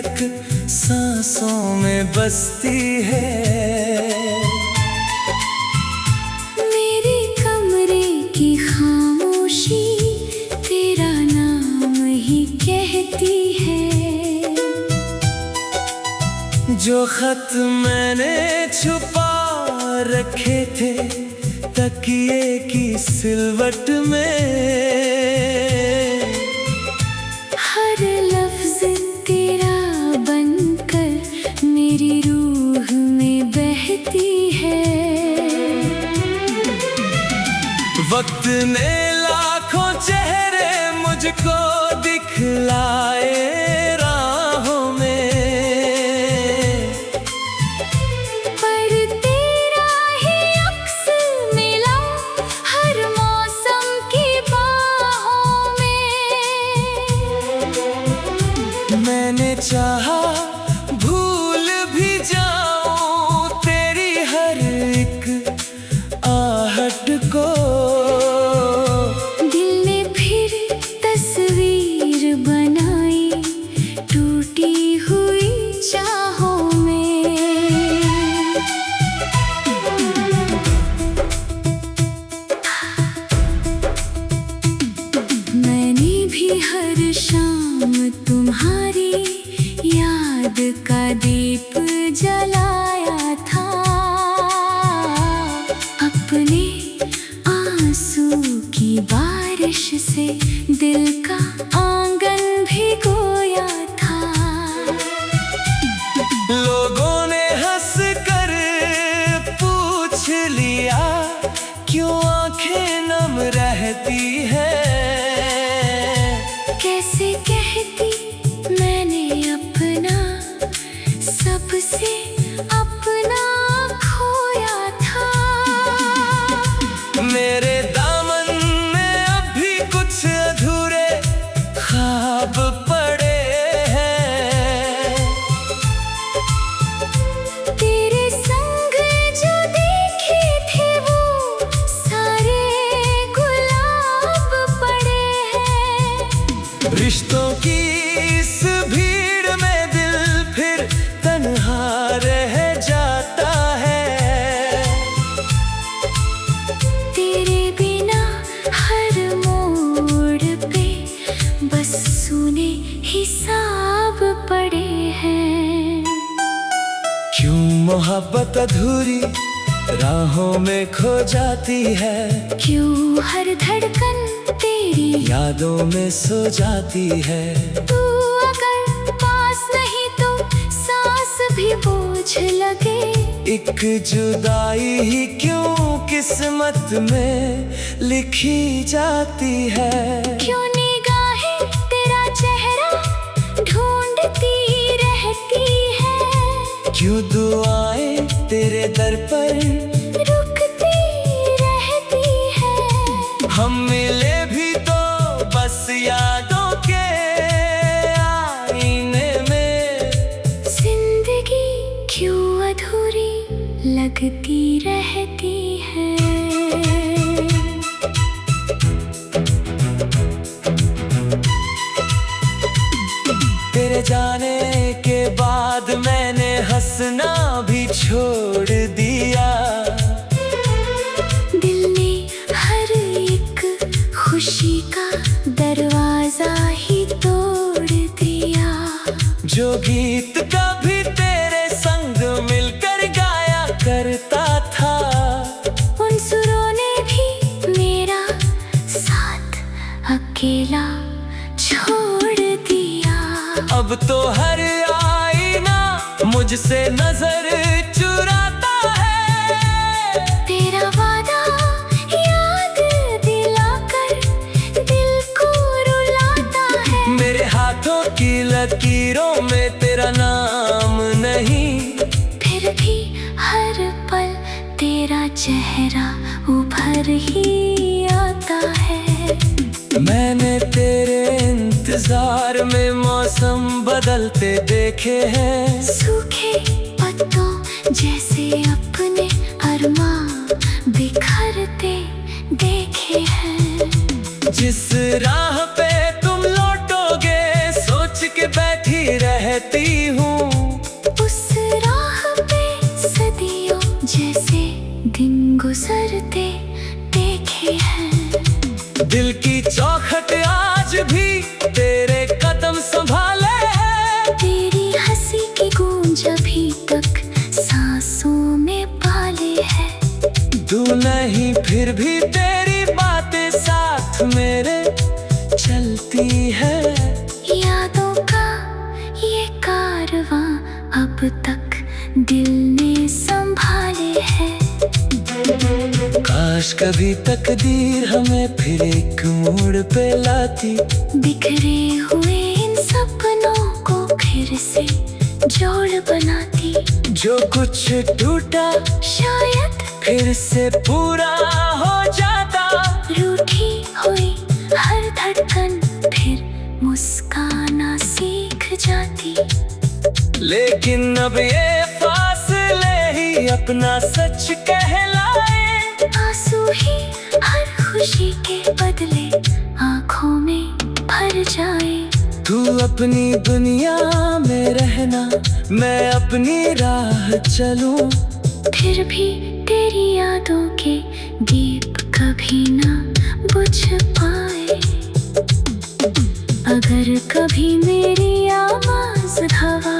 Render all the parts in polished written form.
सिसक सांसों में बसती है। मेरे कमरे की खामोशी तेरा नाम ही कहती है। जो खत मैंने छुपा रखे थे तकिए की सिलवट में, हर लफ्ज तेरा बनकर मेरी रूह में बहती है। वक्त ने लाखों चेहरे मुझको दिखलाए राहों में, पर तेरा ही अक्स मिला हर मौसम की बाहों में। मैंने चाहा भूल भी जाऊं तेरी हर एक आहट को। दिल ने फिर तस्वीर बनाई टूटी हुई चाहों में। मैंने भी हर शाम तुम्हारी याद का दीप जलाया था। अपने आंसू की बारिश से दिल का आंगन भिगोया था। लोगों ने हंस कर पूछ लिया क्यों आंखें नम रहती है। कैसे कहती मैंने अपना सबसे अपना खोया था। मेरे दामन में अब भी कुछ अधूरे ख्वाब पड़े हैं। तेरे संग जो देखे थे वो सारे गुलाब पड़े हैं। रिश्तों की इस भीड़ में दिल फिर तन्हा रह जाता है। तेरे बिना हर मोड़ पे बस सुने हिसाब पड़े हैं। क्यों मोहब्बत अधूरी राहों में खो जाती है। क्यों हर धड़कन तेरी यादों में सो जाती है। तू अगर पास नहीं तो सांस भी बोझ लगे। एक जुदाई ही क्यों किस्मत में लिखी जाती है। क्यों निगाहें तेरा चेहरा ढूंढती रहती है। क्यों दुआएं तेरे दर पर रुकती रहती है। हम मिले भी तो बस यादों के आईने में। जिंदगी क्यों अधूरी लगती रहती है। तेरे जाने के बाद मैंने हंसना भी छोड़ दिया। दिल ने हर एक खुशी का दरवाजा ही तोड़ दिया। जो गीत कभी तेरे संग मिलकर गाया करता था, उन सुरों ने भी मेरा साथ अकेला छोड़ दिया। अब तो हर आईना मुझसे नजर चुराता है। तेरा वादा याद दिलाकर दिल को रुलाता है। मेरे हाथों की लकीरों में तेरा नाम नहीं, फिर भी हर पल तेरा चेहरा उभर ही आता है। मैंने तेरे इंतजार में मौसम बदलते देखे हैं। सूखे पत्तों जैसे अपने अरमां बिखरते देखे हैं। जिस राह पे तुम लौटोगे सोच के बैठी रहती गुजरते देखे हैं। दिल की चौखट आज भी तेरे कदम संभाले है। तेरी हंसी की गूंज अभी तक सांसों में पाले है। तू नहीं फिर भी तेरी बातें साथ मेरे चलती है। यादों का ये कारवां अब तक दिल ने संभाले है। काश कभी तकदीर हमें फिर एक मोड़ पे लाती। बिखरे हुए इन सपनों को फिर से जोड़ बनाती। जो कुछ टूटा शायद फिर से पूरा हो जाता। रूठी हुई हर धड़कन फिर मुस्काना सीख जाती। लेकिन अब ये फासले ही अपना सच कहलाए। आंसू ही हर खुशी के बदले आंखों में भर जाए। तू अपनी दुनिया में रहना, मैं अपनी राह चलूं। फिर भी तेरी यादों के दीप कभी ना बुझ पाए। अगर कभी मेरी आवाज हवा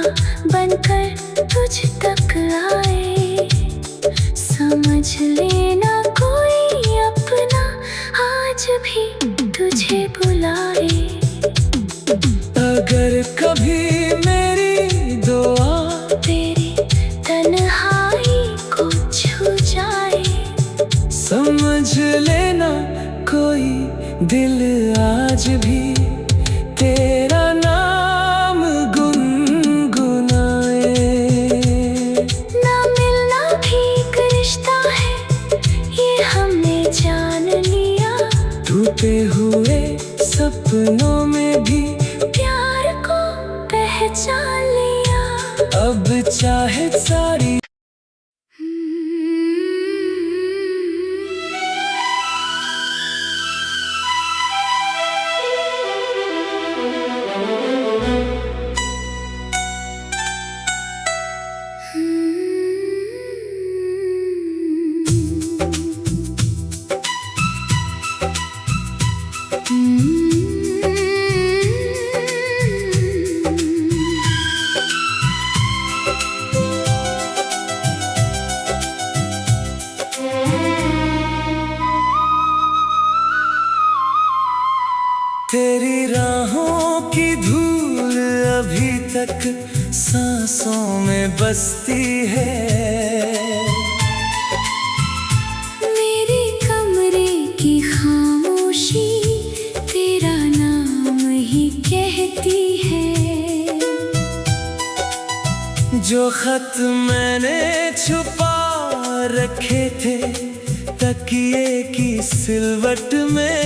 बनकर तुझ तक आए, समझ लेना कोई अपना आज भी तुझे बुलाए। अगर कभी मेरी दुआ तेरी तन्हाई को छू जाए, समझ लेना कोई दिल आज भी तेरा नाम गुनगुनाए। ना मिलना भी एक रिश्ता है, ये हमने जान लिया। टूटे हुए सपनों में भी प्यार को पहचान लिया। अब चाहे सारी तेरी राहों की धूल अभी तक सांसों में बसती है। मेरे कमरे की खामोशी तेरा नाम ही कहती है। जो खत मैंने छुपा रखे थे तकिए की सिलवट में,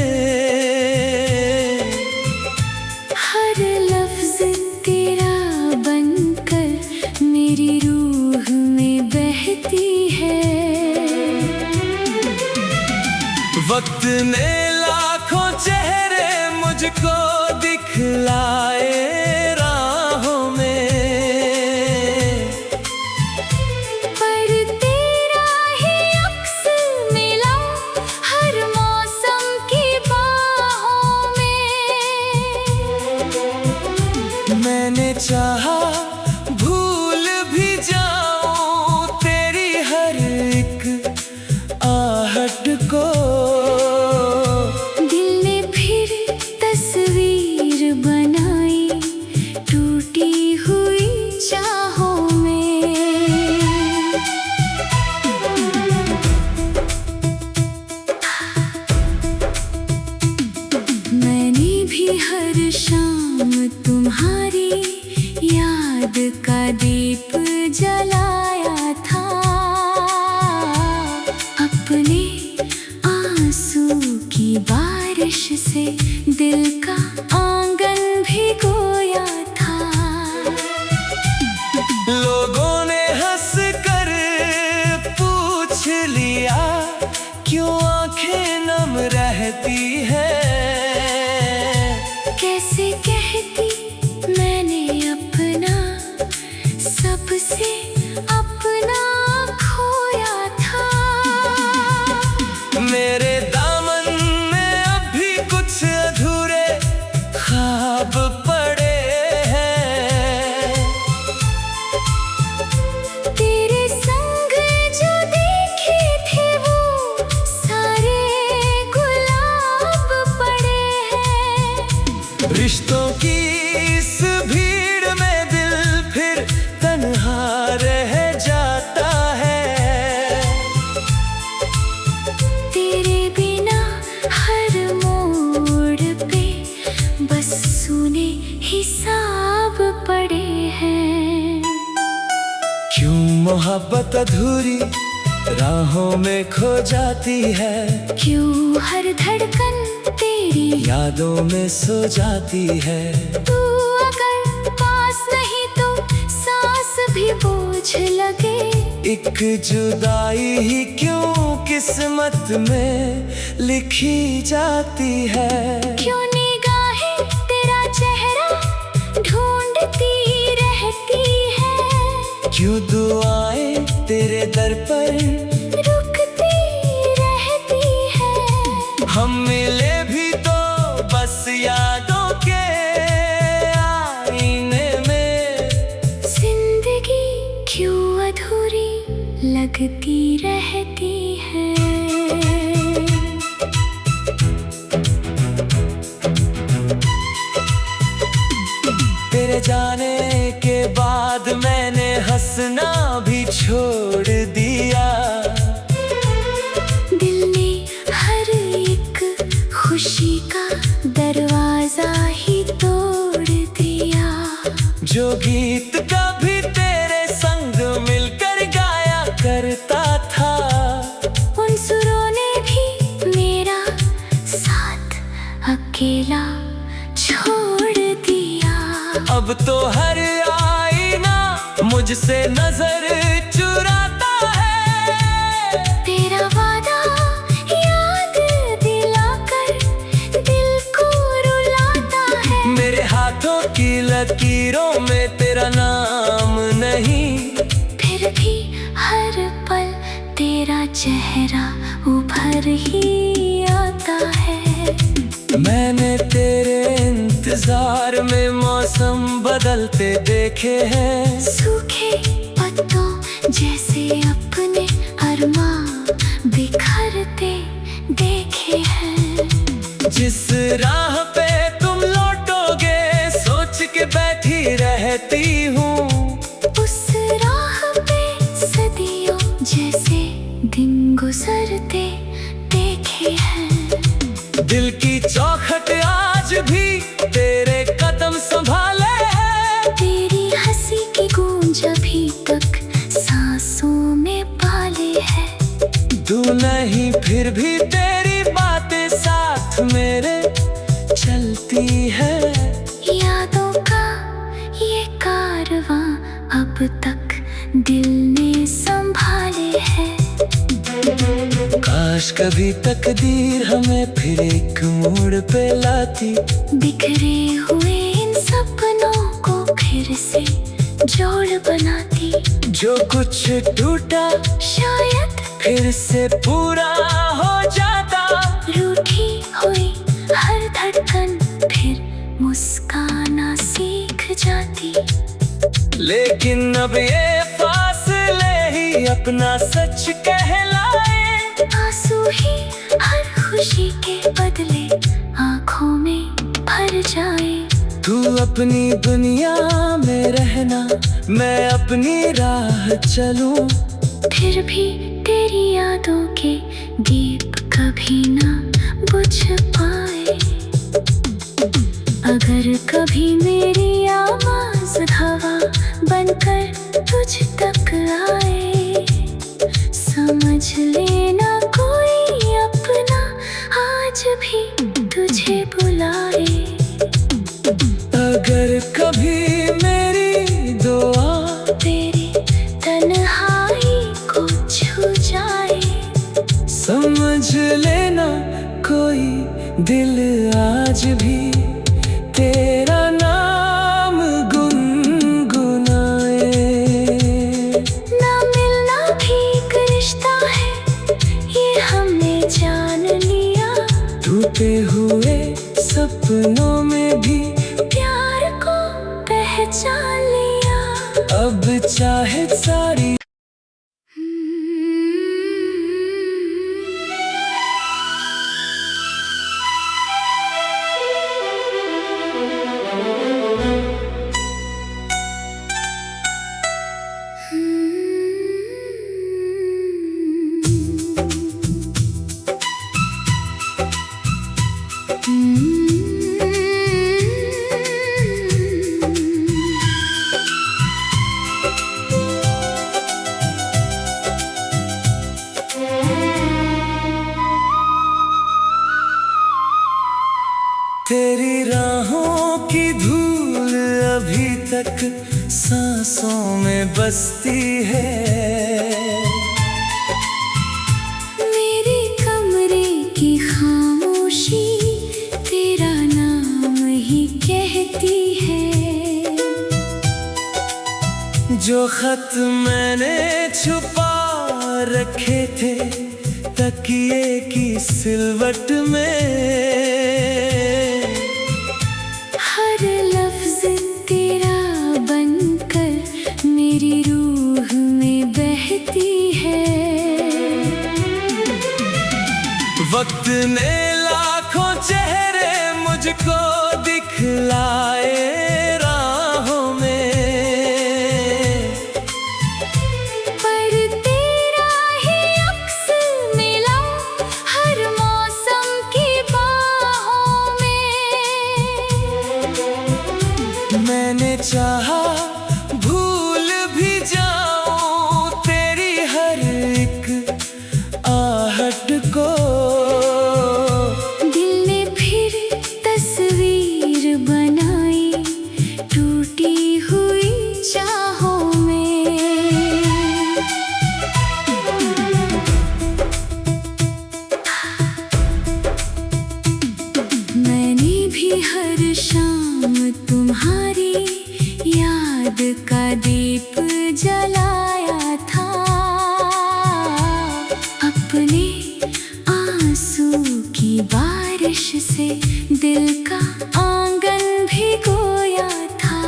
हर लफ्ज तेरा बनकर मेरी रूह में बहती है। वक्त ने लाखों चेहरे मुझको दिखलाए राहों में, पर तेरा ही अक्स मिला हर मौसम की बाहों में। मैंने चाहा भूल भी जाऊं तेरी हर एक आहट को। दिल ने फिर तस्वीर बनाई टूटी हुई चाहों में। मैंने भी हर शाम तुम्हारी याद का दीप जलाया था। अपने आंसू की बारिश से दिल का आंगन भिगोया था। लोगों ने हंस कर पूछ लिया क्यों आंखें नम रहती है। कैसे कहती मैंने अपना सबसे अपना खोया था। रह जाता है। तेरे बिना हर मोड़ पे बस सुने हिसाब पड़े हैं। क्यों मोहब्बत अधूरी राहों में खो जाती है। क्यों हर धड़कन तेरी यादों में सो जाती है। तू अगर पास नहीं तो सांस भी बोझ लगे। एक जुदाई ही क्यों किस्मत में लिखी जाती है। क्यों निगाहें तेरा चेहरा ढूंढती रहती है। क्यों दुआएं तेरे दर पर रुकती रहती है। हम मिले भी तो बस यादों के आईने में। जिंदगी क्यों अधूरी लगती रहती है। तेरे जाने के बाद मैंने हंसना भी छोड़ दिया। दिल ने हर एक खुशी का दरवाजा ही तोड़ दिया। जो गीत कभी तेरे संग मिलकर गाया करता था, उन सुरों ने भी मेरा साथ अकेला छोड़ दिया। अब तो हर आईना मुझसे नजर चुराता है। तेरा वादा याद दिलाकर दिल को रुलाता है। मेरे हाथों की लकीरों में तेरा नाम नहीं, फिर भी हर पल तेरा चेहरा उभर ही आता है। मैंने तेरे इंतजार में मौसम बदलते देखे हैं। सूखे पत्तों जैसे अपने अरमां बिखरते देखे हैं। जिस राह पे तुम लौटोगे सोच के बैठी रहती हूँ। उस राह पे सदियों जैसे दिन गुजरते देखे हैं। दिल की चौखट आज भी तेरे कदम संभाले है। तेरी हंसी की गूंज अभी तक सांसों में पाले है। तू नहीं फिर भी तेरी बातें साथ मेरे चलती है। यादों का ये कारवां अब तक दिल ने संभाले है। काश कभी तकदीर हमें फिर एक मोड़ पे लाती। बिखरे हुए इन सपनों को फिर से जोड़ बनाती। जो कुछ टूटा शायद फिर से पूरा हो जाता। रूठी हुई हर धड़कन फिर मुस्काना सीख जाती। लेकिन अब ये फासले ही अपना सच कहलाए। आंसू ही हर खुशी के बदले आंखों में भर जाए। तू अपनी दुनिया में रहना, मैं अपनी राह चलूं। फिर भी तेरी यादों के दीप कभी ना बुझ पाए। अगर कभी मेरी आवाज हवा बनकर तुझ तक आए, समझ लेना कोई अपना आज भी तुझे बुलाए। अगर कभी मेरी दुआ तेरी तन्हाई को छू जाए, समझ लेना कोई दिल आज भी तेरा नाम गुनगुनाए। ना मिलना भी एक रिश्ता है ये हमने जान लिया। टूटे हुए सपनों में भी प्यार को पहचान लिया। अब चाहे सारी तक सांसों में बसती है। मेरे कमरे की खामोशी तेरा नाम ही कहती है। जो खत मैंने छुपा रखे थे तकिए की सिलवट में, हर लफ्ज तेरा बनकर मेरी रूह में बहती है। वक्त ने लाखों चेहरे मुझको दिखलाए राहों में, पर तेरा ही अक्स मिला हर मौसम की बाहों में। मैंने चाहा भूल भी जाऊं तेरी हर एक आहट को। दिल ने फिर तस्वीर बनाई टूटी हुई चाहों में। मैंने भी हर शाम तुम्हारी याद का दीप जलाया था। अपने आंसू की बारिश से दिल का आंगन भिगोया था।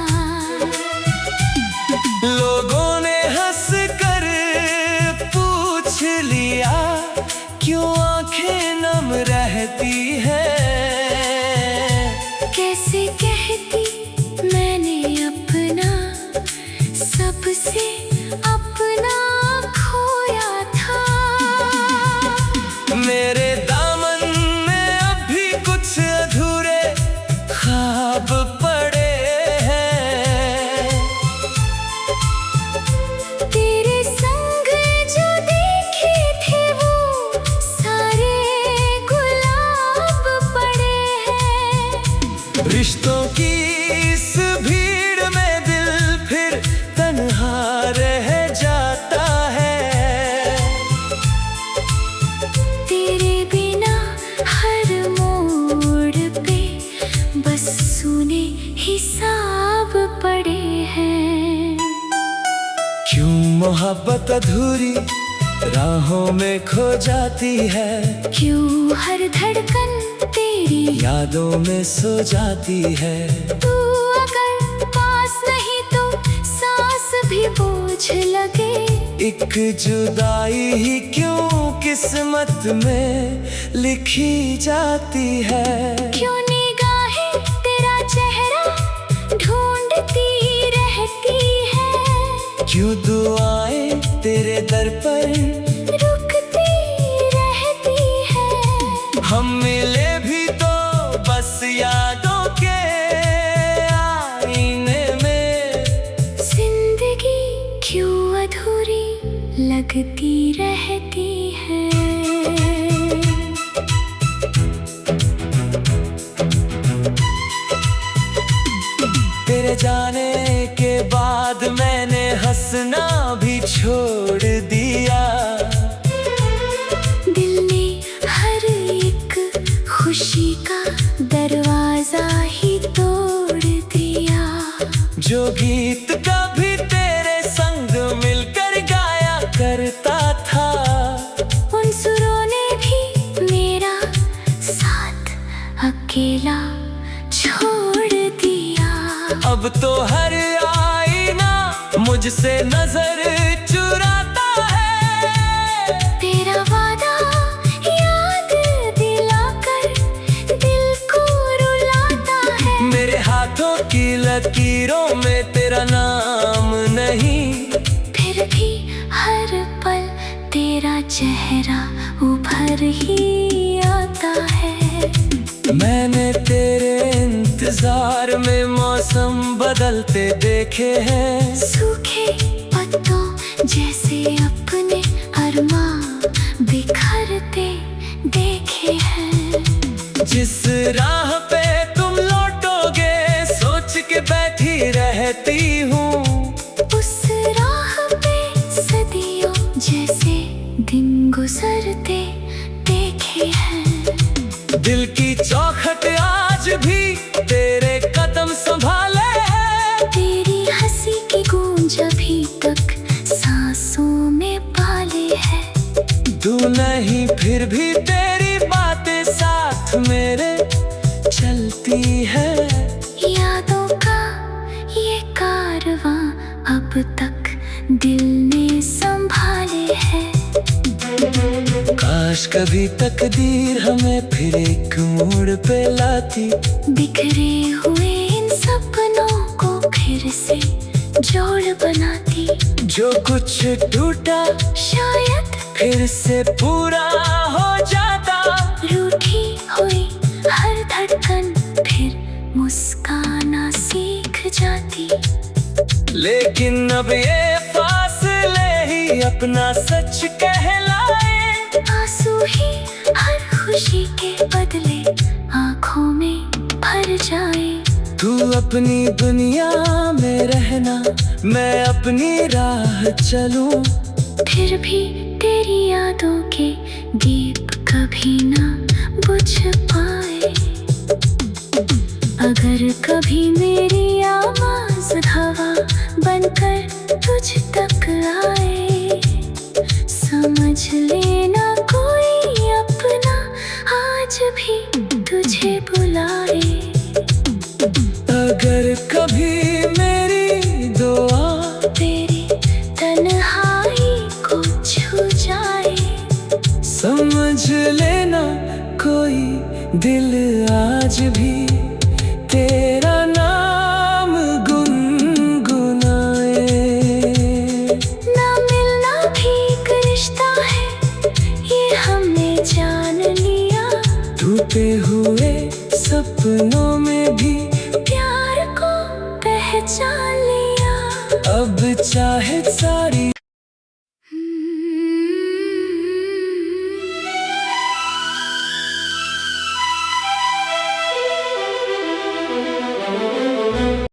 लोगों ने हंस कर पूछ लिया क्यों आंखें नम रहती है। कैसे कहती मैंने अपना सबसे अपना खोया था। मेरे दामन में अब भी कुछ अधूरे ख्वाब पड़े हैं। तेरे संग जो देखे थे वो सारे गुलाब पड़े हैं। रिश्तों की इस भीड़ में दिल फिर तन्हा रह जाता है। तेरे बिना हर मोड़ पे बस सुने हिसाब पड़े हैं। क्यों मोहब्बत अधूरी राहों में खो जाती है। क्यों हर धड़कन तेरी यादों में सो जाती है। तू अगर पास नहीं तो सांस भी बोझ लगे। एक जुदाई ही क्यों किस्मत में लिखी जाती है। क्यों निगाहें तेरा चेहरा ढूंढती रहती है। क्यों दुआएं तेरे दर पर रुकती रहती है। हम मिले भी तो बस यादों के आईने में। जिंदगी क्यों अधूरी लगती रहती है। तेरे जाने के बाद मैंने हंसना भी छोड़ दिया। दिल ने हर एक खुशी का दरवाजा ही तोड़ दिया। जो गीत कभी तेरे संग मिलकर गाया करता था, उन सुरों ने भी मेरा साथ अकेला छोड़ दिया। अब तो हर आईना मुझसे नजर चुराता है। तेरा वादा याद दिलाकर दिल को रुलाता है। मेरे हाथों की लकीरों में तेरा नाम नहीं, फिर भी हर पल तेरा चेहरा उभर ही आता है। मैंने तेरे इंतजार में मौसम बदलते देखे हैं। सूखे पत्तों जैसे अपने अरमां बिखरते देखे हैं। जिस राह पे तुम लौटोगे सोच के बैठी रहती गुजरते देखे हैं। दिल की चौखट आज भी तेरे कदम संभाले है। तेरी हंसी की गूंज अभी तक सांसों में पाले है। तू नहीं फिर भी तेरी बातें साथ मेरे चलती है। यादों का ये कारवां अब तक दिल ने संभाले है। काश कभी तकदीर हमें फिर एक मोड़ पे लाती। बिखरे हुए इन सपनों को फिर से जोड़ बनाती। जो कुछ टूटा शायद फिर से पूरा हो जाता। रूठी हुई हर धड़कन फिर मुस्काना सीख जाती। लेकिन अब ये फासले ही अपना सच कहलाए। आंसू ही हर खुशी के बदले आंखों में भर जाए। तू अपनी दुनिया में रहना, मैं अपनी राह चलूं। फिर भी तेरी यादों के दीप कभी ना बुझ पाए। अगर कभी मेरी आवाज़ हवा बनकर तुझ तक आए, समझ लेना कोई अपना आज भी तुझे बुलाए। अगर कभी